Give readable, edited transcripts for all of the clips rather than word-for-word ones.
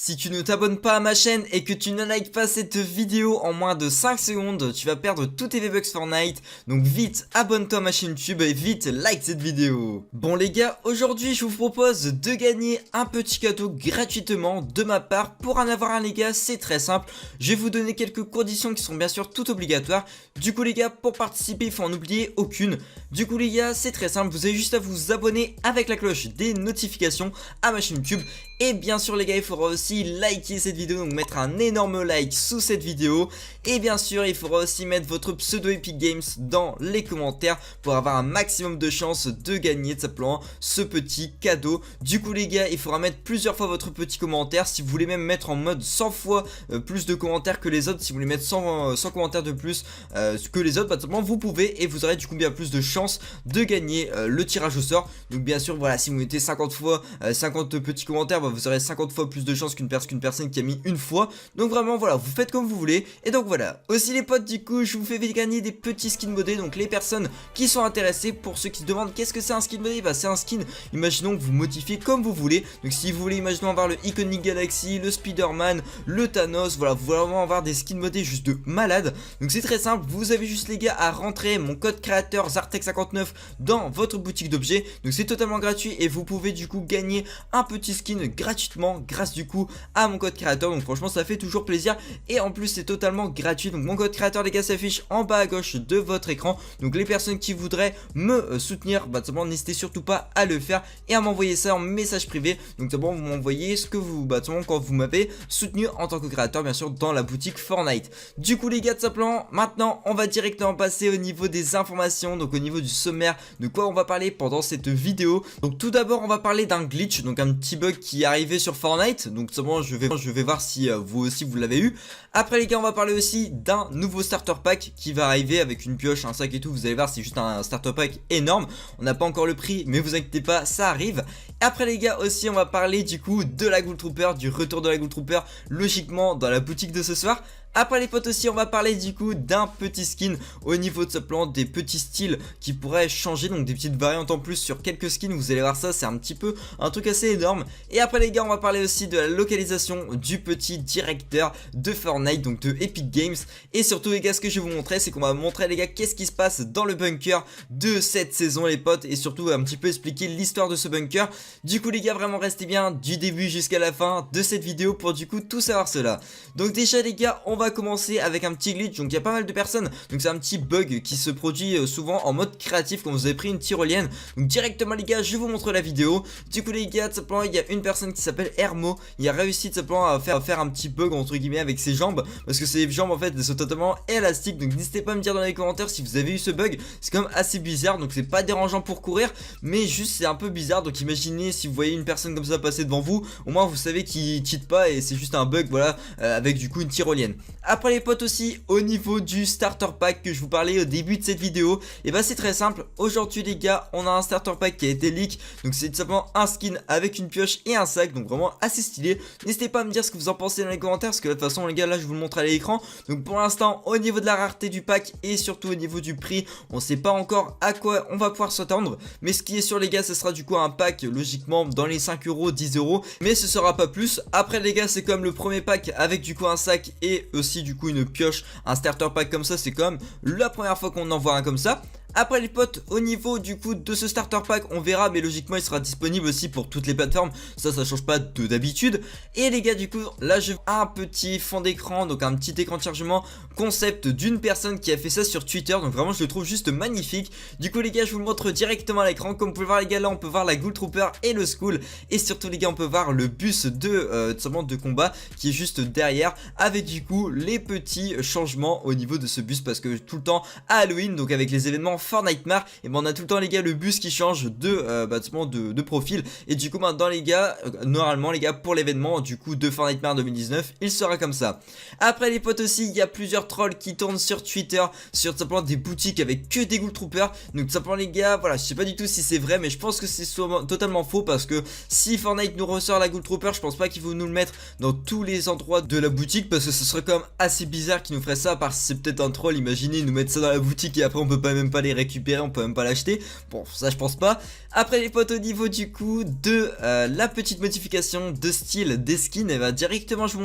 Si tu ne t'abonnes pas à ma chaîne et que tu ne likes pas cette vidéo en moins de 5 secondes, tu vas perdre tous tes V-Bucks Fortnite. Donc vite, abonne-toi à ma chaîne YouTube et vite, like cette vidéo. Bon les gars, aujourd'hui je vous propose de gagner un petit cadeau gratuitement de ma part. Pour en avoir un les gars, c'est très simple. Je vais vous donner quelques conditions qui sont bien sûr toutes obligatoires. Du coup les gars, pour participer, il faut en oublier aucune. Du coup les gars, c'est très simple. Vous avez juste à vous abonner avec la cloche des notifications à ma chaîne YouTube. Et bien sûr les gars, il faudra aussi liker cette vidéo, donc mettre un énorme like sous cette vidéo. Et bien sûr il faudra aussi mettre votre pseudo Epic Games dans les commentaires pour avoir un maximum de chances de gagner tout simplement ce petit cadeau. Du coup les gars, il faudra mettre plusieurs fois votre petit commentaire. Si vous voulez même mettre en mode 100 fois plus de commentaires que les autres, si vous voulez mettre 100 commentaires de plus que les autres, tout simplement vous pouvez, et vous aurez du coup bien plus de chances de gagner le tirage au sort. Donc bien sûr voilà, si vous mettez 50 fois 50 petits commentaires, bah, vous aurez 50 fois plus de chances qu'une personne qui a mis une fois. Donc vraiment voilà, vous faites comme vous voulez. Et donc voilà, aussi les potes, du coup je vous fais gagner des petits skins modés. Donc les personnes qui sont intéressées, pour ceux qui se demandent qu'est-ce que c'est un skin modé, bah c'est un skin, imaginons que vous modifiez comme vous voulez. Donc si vous voulez, imaginons avoir le Iconic Galaxy, le Spider-Man, le Thanos, voilà, vous voulez vraiment avoir des skins modés juste de malade. Donc c'est très simple, vous avez juste les gars à rentrer mon code créateur Zartec59 dans votre boutique d'objets. Donc c'est totalement gratuit et vous pouvez du coup gagner un petit skin gratuitement grâce du coup à mon code créateur. Donc franchement ça fait toujours plaisir et en plus c'est totalement gratuit. Donc mon code créateur les gars s'affiche en bas à gauche de votre écran. Donc les personnes qui voudraient me soutenir, bah simplement n'hésitez surtout pas à le faire et à m'envoyer ça en message privé. Donc d'abord vous m'envoyez ce que vous, bah simplement quand vous m'avez soutenu en tant que créateur bien sûr dans la boutique Fortnite. Du coup les gars, tout simplement maintenant on va directement passer au niveau des informations, donc au niveau du sommaire, de quoi on va parler pendant cette vidéo. Donc tout d'abord on va parler d'un glitch, donc un petit bug qui est arrivé sur Fortnite. Donc simplement je vais voir si vous aussi vous l'avez eu. Après les gars, on va parler aussi d'un nouveau starter pack qui va arriver avec une pioche, un sac et tout. Vous allez voir, c'est juste un starter pack énorme. On n'a pas encore le prix, mais vous inquiétez pas, ça arrive. Et après les gars aussi, on va parler du coup de la Ghoul Trooper, du retour de la Ghoul Trooper, logiquement dans la boutique de ce soir. Après les potes aussi, on va parler du coup d'un petit skin au niveau de ce plan, des petits styles qui pourraient changer, donc des petites variantes en plus sur quelques skins. Vous allez voir ça, c'est un petit peu un truc assez énorme. Et après les gars, on va parler aussi de la localisation du petit directeur de Fortnite, donc de Epic Games. Et surtout les gars, ce que je vais vous montrer, c'est qu'on va montrer les gars qu'est-ce qui se passe dans le bunker de cette saison les potes. Et surtout un petit peu expliquer l'histoire de ce bunker. Du coup les gars, vraiment restez bien du début jusqu'à la fin de cette vidéo pour du coup tout savoir cela. Donc déjà les gars, on va commencer avec un petit glitch. Donc il y a pas mal de personnes, donc c'est un petit bug qui se produit souvent en mode créatif quand vous avez pris une tyrolienne. Donc directement les gars, je vous montre la vidéo. Du coup les gars, tout simplement il y a une personne qui s'appelle Hermo. Il a réussi tout simplement à faire un petit bug entre guillemets avec ses jambes, parce que ses jambes en fait elles sont totalement élastiques. Donc n'hésitez pas à me dire dans les commentaires si vous avez eu ce bug. C'est quand même assez bizarre, donc c'est pas dérangeant pour courir, mais juste c'est un peu bizarre. Donc imaginez si vous voyez une personne comme ça passer devant vous, au moins vous savez qu'il cheat pas et c'est juste un bug, voilà, avec du coup une tyrolienne. Après les potes aussi, au niveau du starter pack que je vous parlais au début de cette vidéo, et bah c'est très simple. Aujourd'hui les gars, on a un starter pack qui a été leak. Donc c'est tout simplement un skin avec une pioche et un sac, donc vraiment assez stylé. N'hésitez pas à me dire ce que vous en pensez dans les commentaires, parce que de toute façon les gars, là je vous le montre à l'écran. Donc pour l'instant, au niveau de la rareté du pack et surtout au niveau du prix, on sait pas encore à quoi on va pouvoir s'attendre. Mais ce qui est sûr les gars, ce sera du coup un pack logiquement dans les 5 euros, 10 euros, mais ce sera pas plus. Après les gars, c'est comme le premier pack avec du coup un sac et aussi du coup une pioche, un starter pack comme ça, c'est comme la première fois qu'on en voit un comme ça. Après les potes, au niveau du coup de ce starter pack, on verra, mais logiquement il sera disponible aussi pour toutes les plateformes. Ça change pas de d'habitude. Et les gars, du coup là je un petit fond d'écran, donc un petit écran de chargement concept d'une personne qui a fait ça sur Twitter. Donc vraiment je le trouve juste magnifique. Du coup les gars, je vous le montre directement à l'écran. Comme vous pouvez voir les gars, là on peut voir la Ghoul Trooper et le Skull. Et surtout les gars, on peut voir le bus de combat qui est juste derrière, avec du coup les petits changements au niveau de ce bus, parce que tout le temps à Halloween, donc avec les événements Fortnite, et ben on a tout le temps les gars le bus qui change de profil. Et du coup maintenant les gars, normalement les gars, pour l'événement du coup de Fortnite 2019, il sera comme ça. Après les potes aussi, il y a plusieurs trolls qui tournent sur Twitter, sur tout simplement des boutiques avec que des Ghoul Troopers. Donc tout simplement les gars, voilà, je sais pas du tout si c'est vrai, mais je pense que c'est totalement faux, parce que si Fortnite nous ressort la Ghoul Trooper, je pense pas qu'il faut nous le mettre dans tous les endroits de la boutique, parce que ce serait quand même assez bizarre qu'il nous ferait ça, parce que c'est peut-être un troll. Imaginez, ils nous mettent ça dans la boutique et après on peut pas même pas les les récupérer, on peut même pas l'acheter. Bon, ça je pense pas. Après les potes, au niveau du coup de la petite modification de style des skins, et bah directement je vous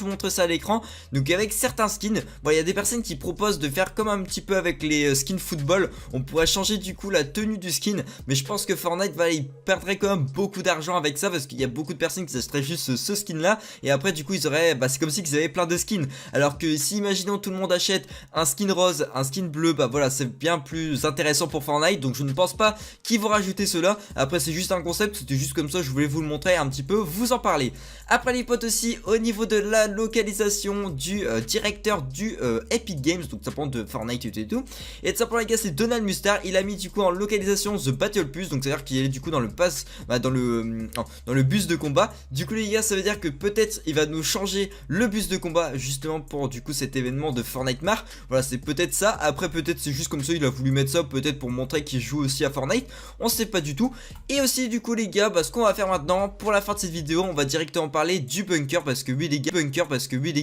montre ça à l'écran. Donc avec certains skins, bon, il y a des personnes qui proposent de faire comme un petit peu avec les skins football. On pourrait changer du coup la tenue du skin, mais je pense que Fortnite, voilà, il perdrait quand même beaucoup d'argent avec ça, parce qu'il y a beaucoup de personnes qui achèteraient juste ce skin là, et après du coup ils auraient, bah c'est comme si ils avaient plein de skins. Alors que si imaginons tout le monde achète un skin rose, un skin bleu, bah voilà, c'est bien plus intéressant pour Fortnite. Donc je ne pense pas qu'ils vont rajouter cela. Après c'est juste un concept, c'était juste comme ça, je voulais vous le montrer un petit peu, vous en parler. Après les potes aussi, au niveau de la localisation du directeur du Epic Games, donc ça prend de Fortnite et tout. Et de simplement les gars, c'est Donald Mustard. Il a mis du coup en localisation The Battle Bus, donc ça veut dire qu'il est du coup dans le pass, dans le bus de combat. Du coup les gars, ça veut dire que peut-être il va nous changer le bus de combat justement pour du coup cet événement de Fortnite Mar. Voilà, c'est peut-être ça. Après peut-être c'est juste comme ça, il a voulu mettre ça peut-être pour montrer qu'il joue aussi à Fortnite. On sait pas du tout. Et aussi du coup les gars, bah, ce qu'on va faire maintenant pour la fin de cette vidéo, on va directement parler du bunker, parce que oui les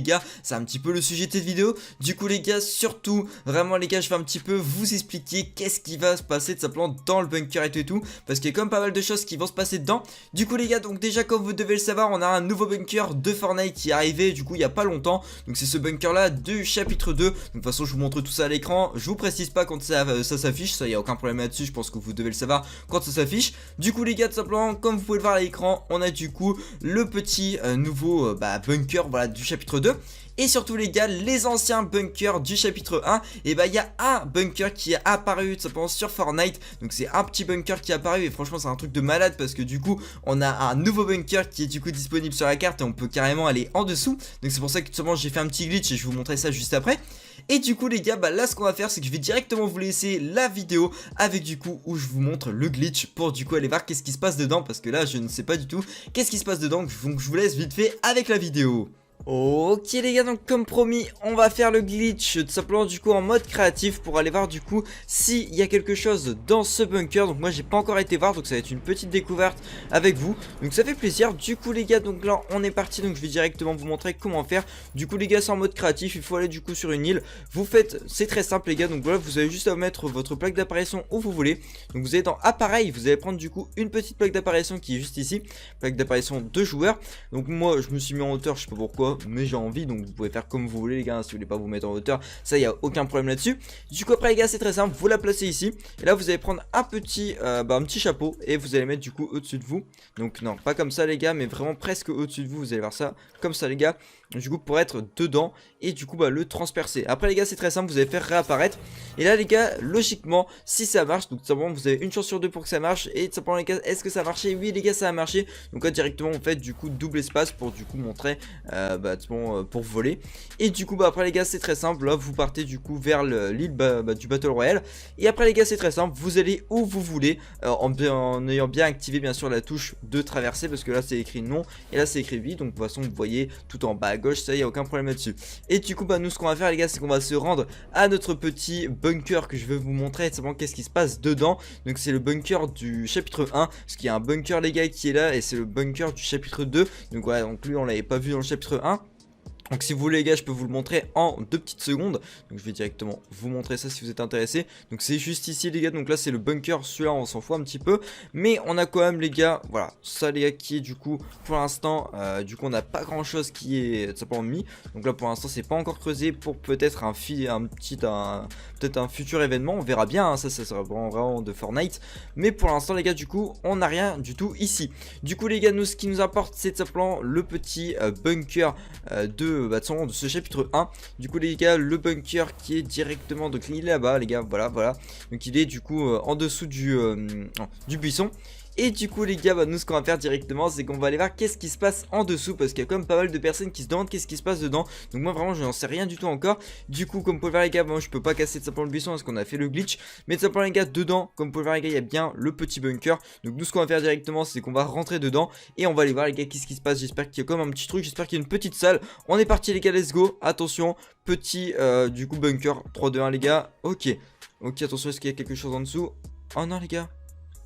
gars, c'est un petit peu le sujet de cette vidéo. Du coup les gars, surtout vraiment les gars, je vais un petit peu vous expliquer qu'est-ce qui va se passer de simplement dans le bunker et tout, parce qu'il y a comme pas mal de choses qui vont se passer dedans. Du coup les gars, donc déjà comme vous devez le savoir, on a un nouveau bunker de Fortnite qui est arrivé du coup il y a pas longtemps. Donc c'est ce bunker là du chapitre 2. Donc de toute façon je vous montre tout ça à l'écran. Je vous précise pas quand ça s'affiche, ça y a aucun problème là-dessus, je pense que vous devez le savoir quand ça s'affiche. Du coup les gars, tout simplement comme vous pouvez le voir à l'écran, on a du coup le petit nouveau bunker, voilà, du chapitre 2. Et surtout les gars, les anciens bunkers du chapitre 1, et bah il y a un bunker qui est apparu tout simplement sur Fortnite. Donc c'est un petit bunker qui est apparu, et franchement c'est un truc de malade, parce que du coup on a un nouveau bunker qui est du coup disponible sur la carte, et on peut carrément aller en dessous. Donc c'est pour ça que tout simplement j'ai fait un petit glitch, et je vais vous montrer ça juste après. Et du coup les gars, bah là ce qu'on va faire, c'est que je vais directement vous laisser la vidéo avec du coup où je vous montre le glitch, pour du coup aller voir qu'est-ce qui se passe dedans, parce que là je ne sais pas du tout qu'est-ce qui se passe dedans. Donc je vous laisse vite fait avec la vidéo. Ok les gars, donc comme promis, on va faire le glitch tout simplement du coup en mode créatif, pour aller voir du coup s'il y a quelque chose dans ce bunker. Donc moi j'ai pas encore été voir, donc ça va être une petite découverte avec vous, donc ça fait plaisir. Du coup les gars, donc là on est parti, donc je vais directement vous montrer comment faire. Du coup les gars, c'est en mode créatif, il faut aller du coup sur une île. Vous faites, c'est très simple les gars, donc voilà, vous avez juste à mettre votre plaque d'apparition où vous voulez. Donc vous allez dans appareil, vous allez prendre du coup une petite plaque d'apparition qui est juste ici, plaque d'apparition de joueur. Donc moi je me suis mis en hauteur, je sais pas pourquoi, mais j'ai envie, donc vous pouvez faire comme vous voulez les gars, si vous voulez pas vous mettre en hauteur, ça y a aucun problème là-dessus. Du coup après les gars, c'est très simple, vous la placez ici, et là vous allez prendre un petit chapeau, et vous allez mettre du coup au-dessus de vous. Donc non, pas comme ça les gars, mais vraiment presque au-dessus de vous, vous allez voir ça, comme ça les gars, du coup pour être dedans, et du coup bah le transpercer. Après les gars, c'est très simple, vous allez faire réapparaître, et là les gars, logiquement, si ça marche, donc simplement vous avez une chance sur deux pour que ça marche, et simplement les gars, est-ce que ça a marché? Oui les gars, ça a marché. Donc là directement on fait du coup double espace pour du coup montrer pour voler. Et du coup bah après les gars, c'est très simple, là vous partez du coup vers l'île du Battle Royale. Et après les gars, c'est très simple, vous allez où vous voulez, en ayant bien activé bien sûr la touche de traverser, parce que là c'est écrit non et là c'est écrit oui. Donc de toute façon vous voyez tout en bas à gauche, ça y a aucun problème là-dessus. Et du coup bah nous ce qu'on va faire les gars, c'est qu'on va se rendre à notre petit bunker que je vais vous montrer simplement qu'est-ce qui se passe dedans. Donc c'est le bunker du chapitre 1, parce qu'il y a un bunker les gars qui est là, et c'est le bunker du chapitre 2. Donc voilà, donc lui on l'avait pas vu dans le chapitre 1. Donc si vous voulez les gars, je peux vous le montrer en 2 petites secondes. Donc je vais directement vous montrer ça si vous êtes intéressé. Donc c'est juste ici les gars, donc là c'est le bunker, celui-là on s'en fout un petit peu. Mais on a quand même les gars, voilà, ça les gars qui est du coup pour l'instant, du coup on n'a pas grand chose qui est simplement mis. Donc là pour l'instant c'est pas encore creusé pour peut-être peut-être un futur événement, on verra bien, hein, ça sera vraiment de Fortnite. Mais pour l'instant les gars, du coup on n'a rien du tout ici. Du coup les gars, nous ce qui nous apporte c'est simplement le petit bunker de ce chapitre 1. Du coup les gars, le bunker qui est directement, donc il est là-bas les gars, voilà. Donc il est du coup en dessous du buisson. Et du coup les gars, bah, nous ce qu'on va faire directement, c'est qu'on va aller voir qu'est-ce qui se passe en dessous, parce qu'il y a quand même pas mal de personnes qui se demandent qu'est-ce qui se passe dedans. Donc moi vraiment je n'en sais rien du tout encore. Du coup comme vous pouvez voir les gars, moi je peux pas casser de simplement le buisson parce qu'on a fait le glitch. Mais de simplement les gars, dedans, comme vous pouvez voir les gars, il y a bien le petit bunker. Donc nous ce qu'on va faire directement, c'est qu'on va rentrer dedans et on va aller voir les gars qu'est-ce qui se passe. J'espère qu'il y a comme un petit truc, j'espère qu'il y a une petite salle. On est parti les gars, let's go. Attention, petit du coup bunker, 3, 2, 1 les gars. Ok, attention, est-ce qu'il y a quelque chose en dessous? Oh non les gars,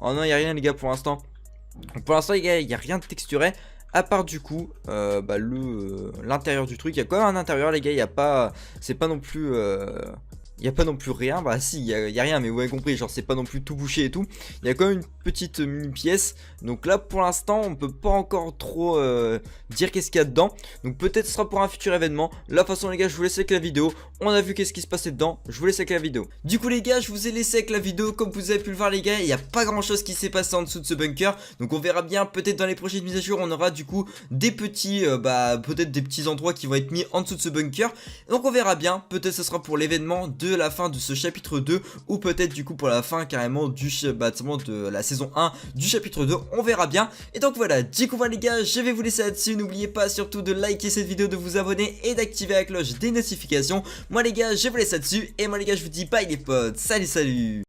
oh non, il n'y a rien les gars pour l'instant. Pour l'instant les gars, il n'y a rien de texturé, à part du coup l'intérieur du truc. Il y a quand même un intérieur les gars, il n'y a pas, c'est pas non plus Il y a pas non plus rien, bah si, y a rien, mais vous avez compris, genre c'est pas non plus tout bouché et tout. Il y a quand même une petite mini pièce. Donc là pour l'instant on peut pas encore trop dire qu'est-ce qu'il y a dedans. Donc peut-être ce sera pour un futur événement. Là de toute façon les gars je vous laisse avec la vidéo. On a vu qu'est-ce qui se passait dedans, je vous laisse avec la vidéo. Du coup les gars je vous ai laissé avec la vidéo. Comme vous avez pu le voir les gars, il n'y a pas grand chose qui s'est passé en dessous de ce bunker. Donc on verra bien, peut-être dans les prochaines mises à jour on aura du coup des petits, peut-être des petits endroits qui vont être mis en dessous de ce bunker. Donc on verra bien, peut-être ce sera pour l'événement de la fin de ce chapitre 2, ou peut-être du coup pour la fin carrément du de la saison 1 du chapitre 2, on verra bien. Et donc voilà, du coup voilà les gars, je vais vous laisser là-dessus. N'oubliez pas surtout de liker cette vidéo, de vous abonner et d'activer la cloche des notifications. Moi les gars je vous laisse là-dessus, et moi les gars je vous dis bye les potes, salut salut.